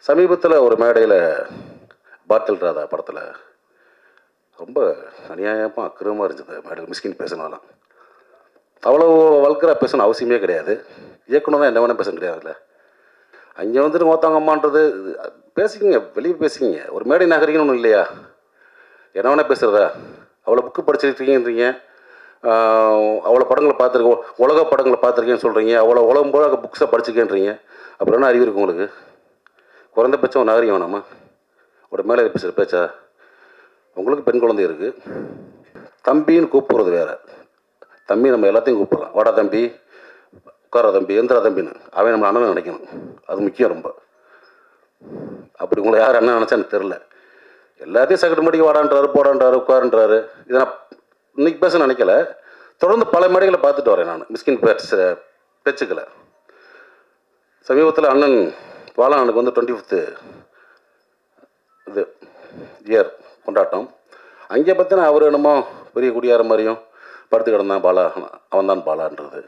சமீபத்தில் ஒரு மேடையில் பாட்டில் ராதா படத்தில் ரொம்ப அநியாயமாக அக்கிரமாக இருந்துச்சு. மேடையில் மிஸ்கின் பேசினாலாம் அவ்வளோ வல்கராக பேசணும் அவசியமே கிடையாது. இயக்குனர் என்ன வேணால் பேச கிடையாதுல்ல. அங்கே வந்துட்டு மொத்தவங்க அம்மான்றது பேசிக்கிங்க, வெளியே பேசிக்கிங்க. ஒரு மேடை நகரிங்கன்னு ஒன்றும் இல்லையா? என்ன வேணால் பேசுகிறதா? அவ்வளோ புக்கு படிச்சிருக்கீங்கன்றீங்க, அவ்வளோ படங்களை பார்த்துருக்கோம், உலக படங்களை பார்த்துருக்கேன்னு சொல்கிறீங்க, அவ்வளோ உலகம் போல புக்ஸை படிச்சிருக்கேன்றீங்க. அப்புறம் என்ன அறிவு இருக்குது உங்களுக்கு? குறைந்தபட்சம் ஒரு நாகரிகம் வேணாமா? ஒரு மேலே பேசுகிற பேச்சா? உங்களுக்கு பெண் குழந்தை இருக்குது, தம்பின்னு கூப்பிட்றது வேறு. தம்பி நம்ம எல்லாத்தையும் கூப்பிடலாம். வாடா தம்பி, உட்கார தம்பி, எந்திரா தம்பின்னு. அவன் நம்ம அண்ணன் நினைக்கணும், அது முக்கியம் ரொம்ப. அப்படி உங்களை யார் அண்ணன் நினச்சா எனக்கு தெரில. எல்லாத்தையும் சகட்டு மடிக்கு வாடான்றாரு, போடான்றாரு, உட்காருன்றாரு. இதை நான் இன்னைக்கு பேச நினைக்கல. தொடர்ந்து பல மேடைகளை பார்த்துட்டு வரேன் நான் மிஸ்கின் பேச்சுக்களை. சமீபத்தில் அண்ணன் பாலானுக்கு வந்து 25th இது இயர் கொண்டாட்டம். அங்கே பார்த்தீங்கன்னா அவர் என்னமோ பெரிய குடியார மாதிரியும் படுத்து கிடந்தான் பாலா, அவன் தான் பாலான்றது.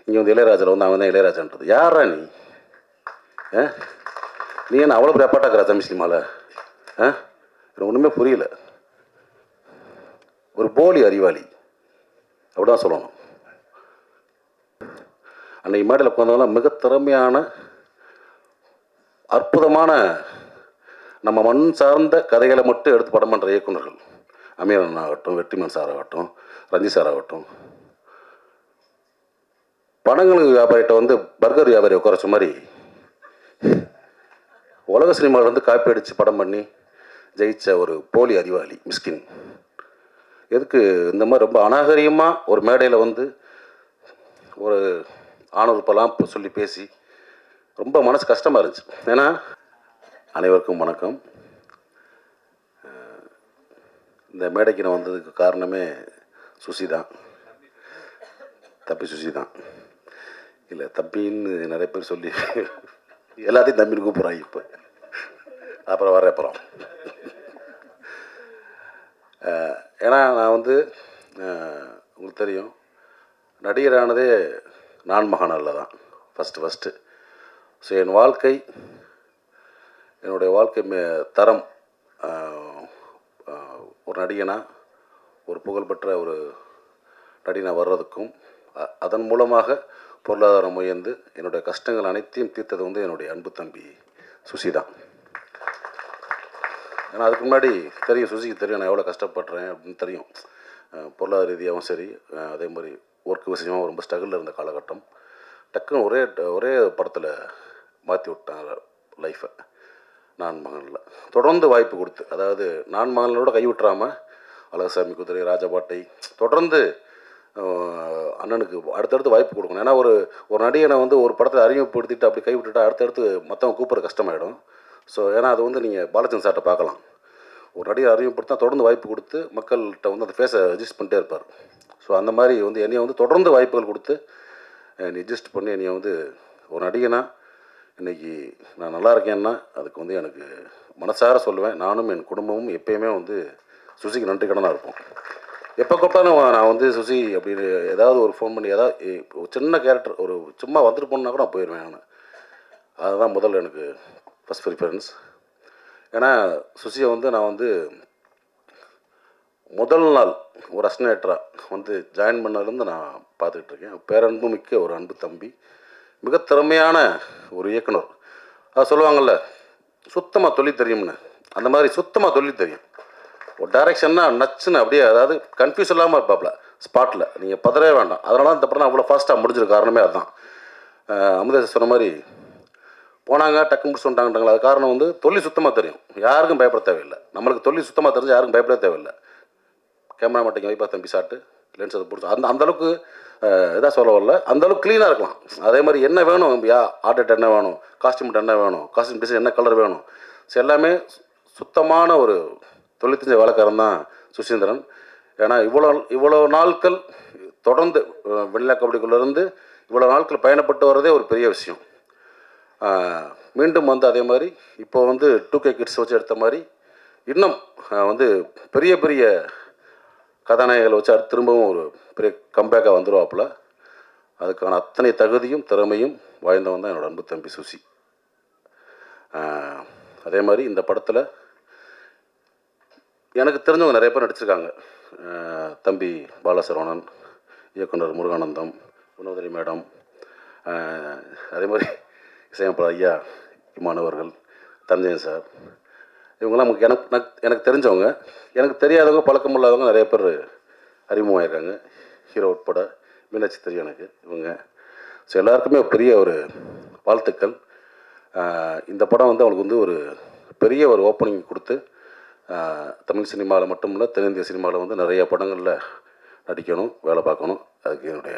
இங்கே வந்து இளையராஜாவில் வந்து அவன் தான் இளையராஜான்றது. யாரா நீ? நீ என்ன அவ்வளோ பெரிய அப்பாட்டாக்குறா தமிழ் சினிமாவில்? எனக்கு ஒன்றுமே புரியல. ஒரு போலி அறிவாளி அப்படிதான் சொல்லணும். அன்னைக்கு மேடையில் உட்காந்தவங்களாம் மிக திறமையான அற்புதமான நம்ம மண் சார்ந்த கதைகளை மட்டும் எடுத்து படம் பண்ணுற இயக்குநர்கள். அமீரன் ஆகட்டும், வெற்றிமன் சார் ஆகட்டும், ரஞ்சித் சார் ஆகட்டும். படங்களுக்கு வியாபாரிகிட்ட வந்து பர்கர் வியாபாரியை குறைச்ச மாதிரி உலக சினிமாவில் வந்து காப்பி அடித்து படம் பண்ணி ஜெயித்த ஒரு போலி அறிவாளி மிஸ்கின். எதுக்கு இந்த மாதிரி ரொம்ப அநாகரிகமாக ஒரு மேடையில் வந்து ஒரு ஆணுறுப்பெல்லாம் சொல்லி பேசி ரொம்ப மனசு கஷ்டமாக இருந்துச்சு. ஏன்னா அனைவருக்கும் வணக்கம். இந்த மேடைக்கு நான் வந்ததுக்கு காரணமே சுசி தான், தம்பி சுசி தான். இல்லை தம்பின்னு நிறைய பேர் சொல்லி எல்லாத்தையும் தம்பின்னு கூப்பிட்றாங்க. இப்போ அப்புறம் வர அப்புறம் ஏன்னா நான் வந்து உங்களுக்கு தெரியும், நடிகரானதே நான் மகாநாளில் தான் ஃபஸ்ட்டு. ஸோ என் வாழ்க்கை, என்னுடைய வாழ்க்கை தரம் ஒரு நடிகனாக, ஒரு புகழ்பெற்ற ஒரு நடிகனாக வர்றதுக்கும் அதன் மூலமாக பொருளாதாரம் உயர்ந்து என்னுடைய கஷ்டங்கள் அனைத்தையும் தீர்த்தது வந்து என்னுடைய அன்பு தம்பி சுசி தான். ஏன்னா அதுக்கு முன்னாடி தெரியும், சுசிக்கு தெரியும் நான் எவ்வளோ கஷ்டப்படுறேன் அப்படின்னு தெரியும். பொருளாதார ரீதியாகவும் சரி, அதே மாதிரி ஒர்க் விஷயமாக ரொம்ப ஸ்ட்ரகிளில் இருந்த காலகட்டம். டக்குன்னு ஒரே படத்தில் மாற்றி விட்டாங்க லைஃப்பை. நான் மகனில் தொடர்ந்து வாய்ப்பு கொடுத்து, அதாவது நான் மகனோட கை விட்டுறாமல் அழகசாமி குதிரை, ராஜபாட்டை தொடர்ந்து அண்ணனுக்கு அடுத்தடுத்து வாய்ப்பு கொடுக்கணும். ஏன்னா ஒரு நடிகனை வந்து ஒரு படத்தை அறிமுகப்படுத்திட்டு அப்படி கை விட்டுட்டா அடுத்தடுத்து மற்றவங்க கூப்பிட்ற கஷ்டமாயிடும். ஸோ ஏன்னா அது வந்து நீங்கள் பாலச்சந்திரன் சார்கிட்ட பார்க்கலாம். ஒரு நடிகை அறிமுகப்படுத்தா தொடர்ந்து வாய்ப்பு கொடுத்து மக்கள்கிட்ட வந்து அந்த ஃபேஸை அட்ஜஸ்ட் பண்ணிட்டே இருப்பார். ஸோ அந்த மாதிரி வந்து என்னையை வந்து தொடர்ந்து வாய்ப்புகள் கொடுத்து என்னை அட்ஜஸ்ட் பண்ணி என்னையை வந்து ஒரு நடிகனாக இன்றைக்கி நான் நல்லா இருக்கேன்னா அதுக்கு வந்து எனக்கு மனசார சொல்லுவேன். நானும் என் குடும்பமும் எப்பயுமே வந்து சுசிக்கு நன்றி கடனாக இருப்போம். எப்போ கூப்பிட்டாலும் நான் வந்து சுசி அப்படின்னு ஏதாவது ஒரு ஃபோன் பண்ணி ஏதாவது ஒரு சின்ன கேரக்டர் ஒரு சும்மா வந்துட்டு போனா கூட நான் போயிடுவேன். நான் அதுதான் முதல்ல எனக்கு ஃபஸ்ட் ப்ரிஃபரன்ஸ். ஏன்னா சுசியை வந்து நான் வந்து முதல் நாள் ஒரு அசினேட்டராக வந்து ஜாயின் பண்ணதுலேருந்து நான் பார்த்துக்கிட்டு இருக்கேன். பேரன்பு மிக்க ஒரு அன்பு தம்பி, மிக திறமையான ஒரு இயக்குனர். அது சொல்லுவாங்கள்ல, சுத்தமாக தொழில் தெரியும்னு, அந்த மாதிரி சுத்தமாக தொழில் தெரியும். ஒரு டைரக்ஷன்னா நச்சுன்னு அப்படியே, அதாவது கன்ஃபியூஸ் இல்லாமல் இருப்பாப்புல ஸ்பாட்டில். நீங்கள் பதறவே வேண்டாம். அதனால இந்த படம் அவ்வளோ ஃபாஸ்ட்டாக முடிஞ்சிருக்க காரணமே அதுதான். அமுதேஷ் சொன்ன மாதிரி போனாங்க டக்கு முடிச்சு வந்துட்டாங்கட்டாங்களா, அது காரணம் வந்து தொழில் சுத்தமாக தெரியும். யாருக்கும் பயப்பட தேவையில்லை. நம்மளுக்கு தொழில் சுத்தமாக தெரிஞ்சு யாருக்கும் பயப்பட தேவையில்லை. கேமரா மாட்டேங்க வைப்பா தம்பி ஷாட்டு லென்ஸ் அதை பிடிச்சி அந்தளவுக்கு இதாக சொல்ல வரல, அந்தளவுக்கு க்ளீனாக இருக்கலாம். அதே மாதிரி என்ன வேணும், ஆர்டர் என்ன வேணும், காஸ்டியூம் என்ன வேணும், காஸ்டியூம் டிசைன் என்ன கலர் வேணும், ஸோ எல்லாமே சுத்தமான ஒரு தொழில் தெரிஞ்ச வேலைக்காரன் தான் சுசீந்திரன். ஏன்னா இவ்வளோ நாட்கள் தொடர்ந்து வெள்ளை கபடிக்குள்ளேருந்து இவ்வளோ நாட்கள் பயணப்பட்டு வர்றதே ஒரு பெரிய விஷயம். மீண்டும் வந்து அதே மாதிரி இப்போ வந்து 2K கிட்ஸ் வச்சு எடுத்த மாதிரி இன்னும் வந்து பெரிய பெரிய கதாநாயகங்களை வச்சு அடுத்து திரும்பவும் ஒரு பெரிய கம்பேக்காக வந்துடுவாப்புல. அதுக்கான அத்தனை தகுதியும் திறமையும் வாய்ந்தவன் தான் என்னோடய அன்பு தம்பி சுசி. அதே மாதிரி இந்த படத்தில் எனக்கு தெரிஞ்சவங்க நிறைய பேர் நடிச்சிருக்காங்க. தம்பி பாலசரவணன், இயக்குனர் முருகானந்தம், குணவதரி மேடம், அதே மாதிரி இசையமைப்பாளர் ஐயா இமானவர்கள், தஞ்சயன் சார், இவங்கெல்லாம் எனக்கு தெரிஞ்சவங்க. எனக்கு தெரியாதவங்க, பழக்கம் இல்லாதவங்க நிறைய பேர் அறிமுகமாயிருக்காங்க, ஹீரோ உட்பட. மீனாட்சி தெரியும் எனக்கு இவங்க. ஸோ எல்லாருக்குமே பெரிய ஒரு வாழ்த்துக்கள். இந்த படம் வந்து அவங்களுக்கு வந்து ஒரு பெரிய ஒரு ஓப்பனிங் கொடுத்து தமிழ் சினிமாவில் மட்டும் இல்லை, தென்னிந்திய சினிமாவில் வந்து நிறைய படங்களில் நடிக்கணும், வேலை பார்க்கணும். அதுக்கு என்னுடைய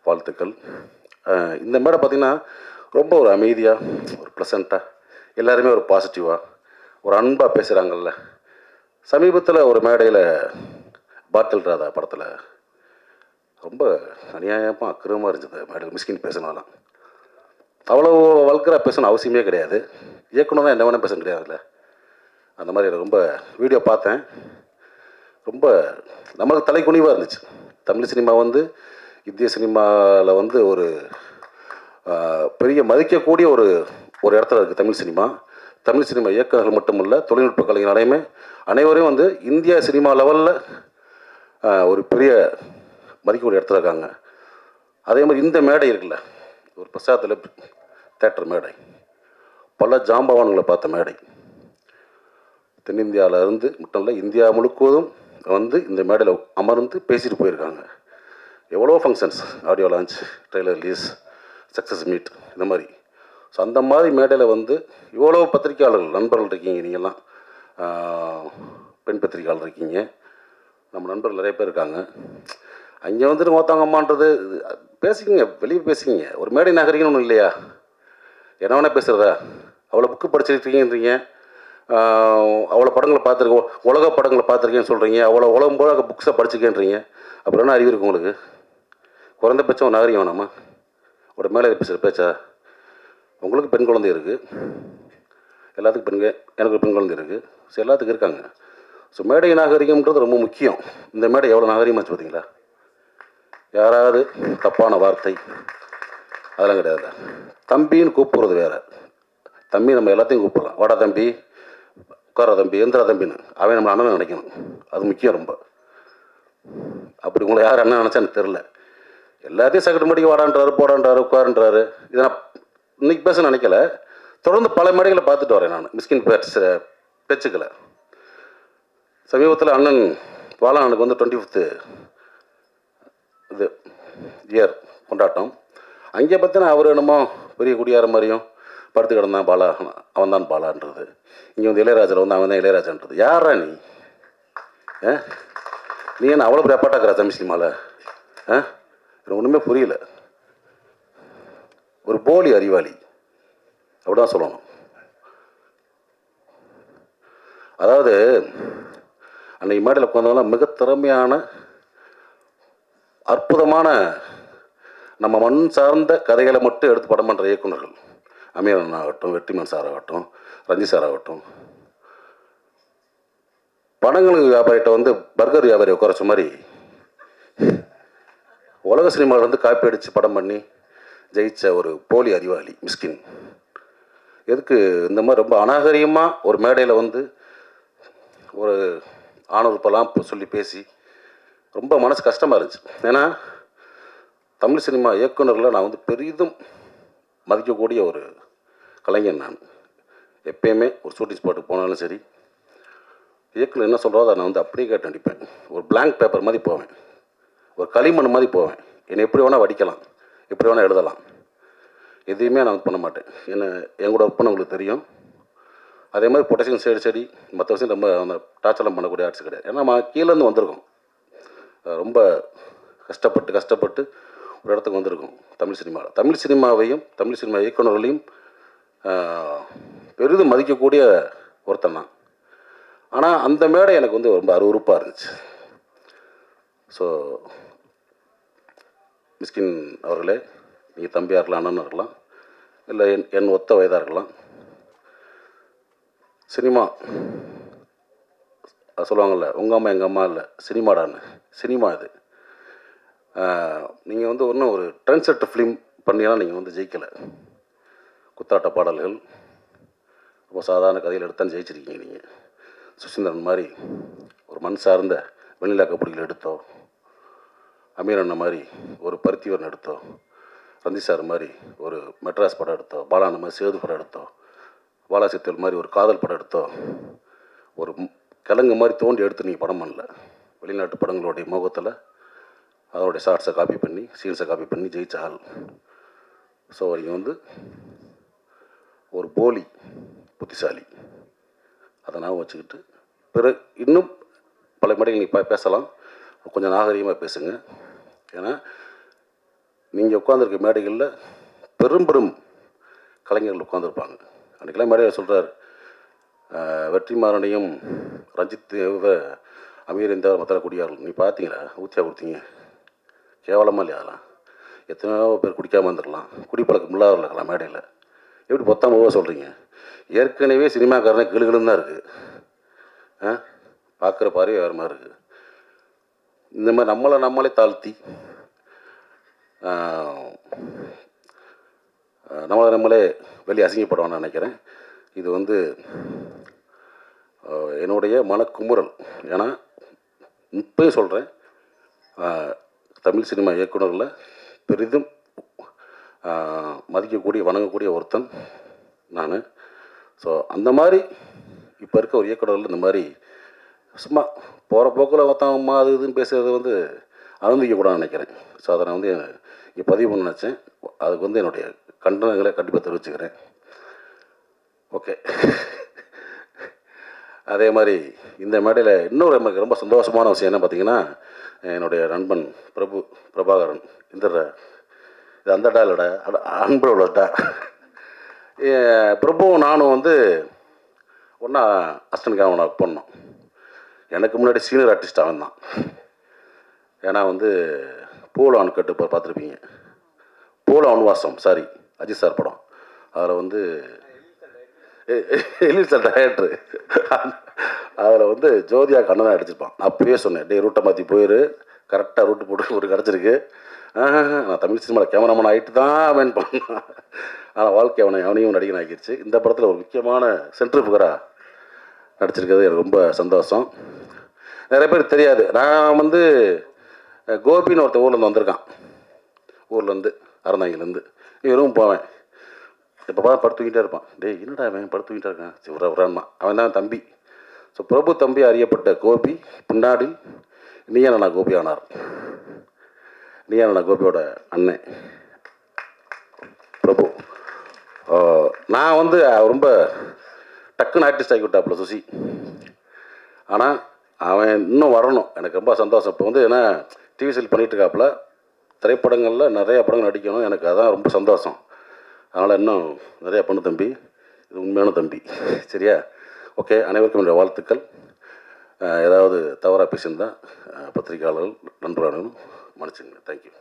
வாழ்த்துக்கள். இந்த மேடை பார்த்திங்கன்னா ரொம்ப ஒரு அமைதியாக, ஒரு ப்ளசண்ட்டாக, எல்லாருமே ஒரு பாசிட்டிவாக, ஒரு அன்பாக பேசுகிறாங்கல்ல. சமீபத்தில் ஒரு மேடையில் பாட்டில் ராதா படத்தில் ரொம்ப அநியாயமாக அக்கிரமாக இருந்துச்சு. மேடையில் மிஸ்கின் பேசினாலாம் அவ்வளோ வல்கராக பேசணும் அவசியமே கிடையாது. இயக்குனர் தான் என்ன வேணால் பேச கிடையாதுல்ல. அந்த மாதிரி ரொம்ப வீடியோ பார்த்தேன். ரொம்ப நம்மளுக்கு தலைக்குனிவாக இருந்துச்சு. தமிழ் சினிமா வந்து இந்திய சினிமாவில் வந்து ஒரு பெரிய மதிக்கக்கூடிய ஒரு ஒரு இடத்துல இருக்குது தமிழ் சினிமா. தமிழ் சினிமா இயக்குநர்கள் மட்டுமல்ல, தொழில்நுட்ப கலைஞர் அனைவரையும் வந்து இந்தியா சினிமா லெவலில் ஒரு பெரிய மதிக்கக்கூடிய இடத்துல இருக்காங்க. அதே மாதிரி இந்த மேடை இருக்குல்ல, ஒரு பிரசாத்தில் தேட்டர் மேடை, பல ஜாம்பவான்களை பார்த்த மேடை. தென்னிந்தியாவில் இருந்து மட்டும் இல்லை, இந்தியா முழுவதும் வந்து இந்த மேடையில் அமர்ந்து பேசிட்டு போயிருக்காங்க. எவ்வளோ functions, audio launch, trailer release, success meet, இந்த மாதிரி. ஸோ அந்த மாதிரி மேடையில் வந்து இவ்வளோ பத்திரிக்கையாளர்கள் நண்பர்கள் இருக்கீங்க. நீங்கள்லாம் பெண் பத்திரிக்கையாளர் இருக்கீங்க, நம்ம நண்பர்கள் நிறைய பேர் இருக்காங்க. அங்கே வந்துட்டு மொத்தவங்கம்மான்றது பேசிக்கிங்க, வெளியே பேசிக்கிங்க. ஒரு மேடை நாகரிகம்னு ஒன்றும் இல்லையா? என்ன வேணால் பேசுகிறதா? அவ்வளோ புக்கு படிச்சிருக்கீங்கன்றீங்க, அவ்வளோ படங்களை பார்த்துருக்கோம், உலக படங்களை பார்த்துருக்கேன்னு சொல்கிறீங்க, அவ்வளோ உலகம் போல புக்ஸை படிச்சுக்கேன்றீங்க. அப்புறம் என்ன அறிவு இருக்குது உங்களுக்கு? குறைந்தபட்சம் ஒரு நாகரிகம் வேணாமா? ஒரு மேலே பேசுகிற பேச்சா? உங்களுக்கு பெண் குழந்தை இருக்குது, எல்லாத்துக்கும் எனக்கு பெண் குழந்தை இருக்குது, ஸோ எல்லாத்துக்கும் இருக்காங்க. ஸோ மேடை நாகரிகம்ன்றது ரொம்ப முக்கியம். இந்த மேடை எவ்வளோ நாகரிகமாச்சு பார்த்தீங்களா? யாராவது தப்பான வார்த்தை அதெல்லாம் கிடையாது. தம்பின்னு கூப்பிட்றது வேறு. தம்பி நம்ம எல்லாத்தையும் கூப்பிடலாம். வாடா தம்பி, உட்கார தம்பி, எந்திரா தம்பின்னு. அவன் நம்ம அண்ணன் நினைக்கணும், அது முக்கியம் ரொம்ப. அப்படி உங்களை யார் அண்ணன் நினச்சா எனக்கு தெரில. எல்லாத்தையும் சக்கட்டு மடிக்கு வாடான்றாரு, போடான்றாரு, உட்காருன்றாரு. இதை நான் இன்னைக்கு பேச நினைக்கல, தொடர்ந்து பல மேடைகளை பார்த்துட்டு வரேன் நான் மிஸ்கின் பேச்சுக்களை. சமீபத்தில் அண்ணன் பாலானுக்கு வந்து 25th இது இயர் கொண்டாட்டம். அங்கே பார்த்தினா அவர் என்னமோ பெரிய குடியார மாதிரியும் படுத்து கிடந்தான் பாலா, அவன் தான் பாலான்றது. இங்கே வந்து இளையராஜாவில் வந்து அவன் தான் இளையராஜான்றது. யாரா நீ? நீ என்ன அவ்வளோ பெரிய அப்பாட்டாக்குறா தமிழ் சினிமாவில்? எனக்கு ஒன்றுமே புரியல. ஒரு போலி அறிவாளி அப்படிதான் சொல்லணும். அதாவது அன்னைக்கு மேடையில் உட்காந்தவங்களாம் மிக திறமையான, அற்புதமான, நம்ம மண் சார்ந்த கதைகளை மட்டும் எடுத்து படம் பண்ணுற இயக்குநர்கள். அமீரன் ஆகட்டும், வெற்றிமான் சார் ஆகட்டும், ரஞ்சி சார் ஆகட்டும். படங்களுக்கு வியாபாரிகிட்ட வந்து பர்கர் வியாபாரி உட்காரச்ச மாதிரி உலக சினிமாவில் வந்து காப்பி அடித்து படம் பண்ணி ஜெயித்த ஒரு போலி அறிவாளி மிஸ்கின். எதுக்கு இந்த மாதிரி ரொம்ப அநாகரிகமாக ஒரு மேடையில் வந்து ஒரு ஆணவப்பெல்லாம் சொல்லி பேசி ரொம்ப மனசு கஷ்டமாக இருந்துச்சு. ஏன்னா தமிழ் சினிமா இயக்குநர்களில் நான் வந்து பெரிதும் மதிக்கக்கூடிய ஒரு கலைஞன். நான் எப்பயுமே ஒரு ஷூட்டிங் ஸ்பாட்டுக்கு போனாலும் சரி, இயக்குனர் என்ன சொல்கிறதோ அதை நான் வந்து அப்படியே கேட்டு நடிப்பேன். ஒரு பிளாங்க் பேப்பர் மாதிரி போவேன், ஒரு களிமண் மாதிரி போவேன். என்னை எப்படி வேணால் வடிக்கலாம், எப்படி வேணால் எழுதலாம், எதையுமே நான் பண்ண மாட்டேன். என் கூட ஒர்க் பண்ண உங்களுக்கு தெரியும். அதே மாதிரி பொட்டேஷன் சைடு மற்ற விஷயம் ரொம்ப அந்த டார்ச்சர்லாம் பண்ணக்கூடிய ஆர்ட்ஸ் கிடையாது. ஏன்னா நம்ம கீழேருந்து வந்திருக்கோம், ரொம்ப கஷ்டப்பட்டு ஒரு இடத்துக்கு வந்திருக்கோம் தமிழ் சினிமாவில். தமிழ் சினிமாவையும் தமிழ் சினிமா இயக்குநர்களையும் பெரிதும் மதிக்கக்கூடிய ஒருத்தன் நான். ஆனால் அந்த மேடை எனக்கு வந்து ரொம்ப அருவருப்பாக இருந்துச்சு. ஸோ மிஸ்கின் அவர்களே, நீங்கள் தம்பியாக இருக்கலாம், அண்ணனாக இருக்கலாம், இல்லை என் ஒத்த வயதாக இருக்கலாம். சினிமா சொல்லுவாங்கள்ல, உங்கள் அம்மா எங்கள் அம்மா இல்லை சினிமாடான்னு. சினிமா இது. நீங்கள் வந்து ஒன்றும் ஒரு ட்ரெண்ட் செட் ஃபிலிம் பண்ணினா நீங்கள் வந்து ஜெயிக்கலை. குத்தாட்ட பாடல்கள், ரொம்ப சாதாரண கதையில் எடுத்தான்னு ஜெயிச்சிருக்கீங்க நீங்கள். சுசீந்திரன் மாதிரி ஒரு மண் சார்ந்த வெண்ணிலா கபடியில் எடுத்தோம், அமீர் அண்ணன் மாதிரி ஒரு பருத்திவரன் எடுத்தோம், ரஞ்சித் சார் மாதிரி ஒரு மெட்ராஸ் படம் எடுத்தோம், பாலான மாதிரி சேது படம் எடுத்தோம், பாலாசித்தல் மாதிரி ஒரு காதல் படம் எடுத்தோம், ஒரு கிழங்கு மாதிரி தோண்டி எடுத்து நீங்கள் படம் பண்ணல. வெளிநாட்டு படங்களுடைய முகத்தில் அதோடைய ஷார்ட்ஸை காப்பி பண்ணி சீன்ஸை காப்பி பண்ணி ஜெயிச்ச ஆள். ஸோ நீங்கள் வந்து ஒரு போலி புத்திசாலி, அதை நான் வச்சுக்கிட்டு பிறகு இன்னும் பல மேடைகள் நீங்கள் பேசலாம், கொஞ்சம் நாகரிகமாக பேசுங்க. ஏன்னா நீங்கள் உட்காந்துருக்க மேடைகளில் பெரும் பெரும் கலைஞர்கள் உட்காந்துருப்பாங்க. அன்றைக்கெல்லாம் மேடையில் சொல்கிறார், வெற்றிமாறனையும் ரஞ்சித் அமீர் இந்த மற்ற குடியார்கள் நீ பார்த்தீங்களா, ஊற்றியா கொடுத்தீங்க, கேவலமாக இல்லையா? அதெல்லாம் எத்தனையோ பேர் குடிக்காமல் வந்துடலாம், குடிப்பழக்கம் இல்லாத இருக்கலாம். மேடையில் எப்படி பொத்தாம சொல்கிறீங்க? ஏற்கனவே சினிமாக்காரனே கிளுகிளுன்னு தான் இருக்குது, பார்க்குற பார்வையே வேறு மாதிரி இருக்குது. இந்த மாதிரி நம்மளே தாழ்த்தி நம்மளே வெளியே அசிங்கப்படுவான்னு நினைக்கிறேன். இது வந்து என்னுடைய மனக்குமுறல். ஏன்னா இப்போயும் சொல்கிறேன், தமிழ் சினிமா இயக்குநர்களில் பெரிதும் மதிக்கக்கூடிய வணங்கக்கூடிய ஒருத்தன் நான். ஸோ அந்த மாதிரி இப்போ இருக்க ஒரு இயக்குநர்கள் இந்த மாதிரி சும்மா போகிற போக்கில் ஒருத்தவங்க அது இதுன்னு பேசுகிறது வந்து அனுமதிக்கக்கூடாதுன்னு நினைக்கிறேன். ஸோ அதை நான் வந்து இங்கே பதிவு பண்ண நினச்சேன். அதுக்கு வந்து என்னுடைய கண்டனங்களை கண்டிப்பாக தெரிவிச்சுக்கிறேன். ஓகே. அதே மாதிரி இந்த மேடையில் இன்னொரு எனக்கு ரொம்ப சந்தோஷமான விஷயம் என்ன பார்த்தீங்கன்னா, என்னுடைய நண்பன் பிரபாகரன் இந்த இது அந்த டாலோட அன்போட டா பிரபுவும் நானும் வந்து ஒன்றா அஸ்டன்காக ஒன்றா பண்ணோம். எனக்கு முன்னாடி சீனியர் ஆர்டிஸ்ட் அவன் தான். ஏன்னா வந்து போலோ அணுக்கட்டு இப்போ பார்த்துருப்பீங்க, போலோ அணுவாசம் சாரி அஜித் சார் படம். அதில் வந்து எழில் சார் டைரக்டரு, அதில் வந்து ஜோதியா கண்ணன் தான் அடிச்சிருப்பான். அப்பயே சொன்னேன், டே ரூட்டை மாற்றி போயிரு, கரெக்டாக ரூட்டு போட்டு ஒரு கிடச்சிருக்கு. நான் தமிழ் சினிமாவில் கேமராமேன் ஆகிட்டு தான் அவன் பண்ணான். ஆனால் வாழ்க்கை அவனையும் நடிகன் ஆகிடுச்சு. இந்த படத்தில் ஒரு முக்கியமான சென்ட்ரு புகராக நடிச்சிருக்கிறது எனக்கு ரொம்ப சந்தோஷம். நிறைய பேர் தெரியாது, நான் வந்து கோபின்னு ஒருத்தர் ஊர்லேருந்து வந்திருக்கான், ஊர்லேருந்து அறந்தாங்கிலேருந்து. இவரும் போவேன், இப்போ பார்த்து படுத்துக்கிட்டே இருப்பான். டேய் என்னடா அவன் படுத்துக்கிட்டே இருக்கான், சிவராமா அவன் தான் தம்பி. ஸோ பிரபு தம்பி அறியப்பட்ட கோபி பின்னாடி நீயானா கோபி ஆனார். நீயானா கோபியோட அண்ணன் பிரபு. நான் வந்து ரொம்ப டக்குன்னு ஆர்டிஸ்ட் ஆகி விட்டாப்புல சுசி. ஆனால் அவன் இன்னும் வரணும், எனக்கு ரொம்ப சந்தோஷம். இப்போ வந்து ஏன்னா டிவி சீரியல் பண்ணிகிட்டு இருக்காப்புல, திரைப்படங்களில் நிறையா படங்கள் நடிக்கணும், எனக்கு அதான் ரொம்ப சந்தோஷம். அதனால் இன்னும் நிறையா பண்ணு தம்பி, இது உண்மையான தம்பி, சரியா? ஓகே, அனைவருக்கும் என்னுடைய வாழ்த்துக்கள். ஏதாவது தவறாக பேசியிருந்தால் பத்திரிகையாளர்கள் நண்பர்களும் மன்னிச்சுங்க. தேங்க்யூ.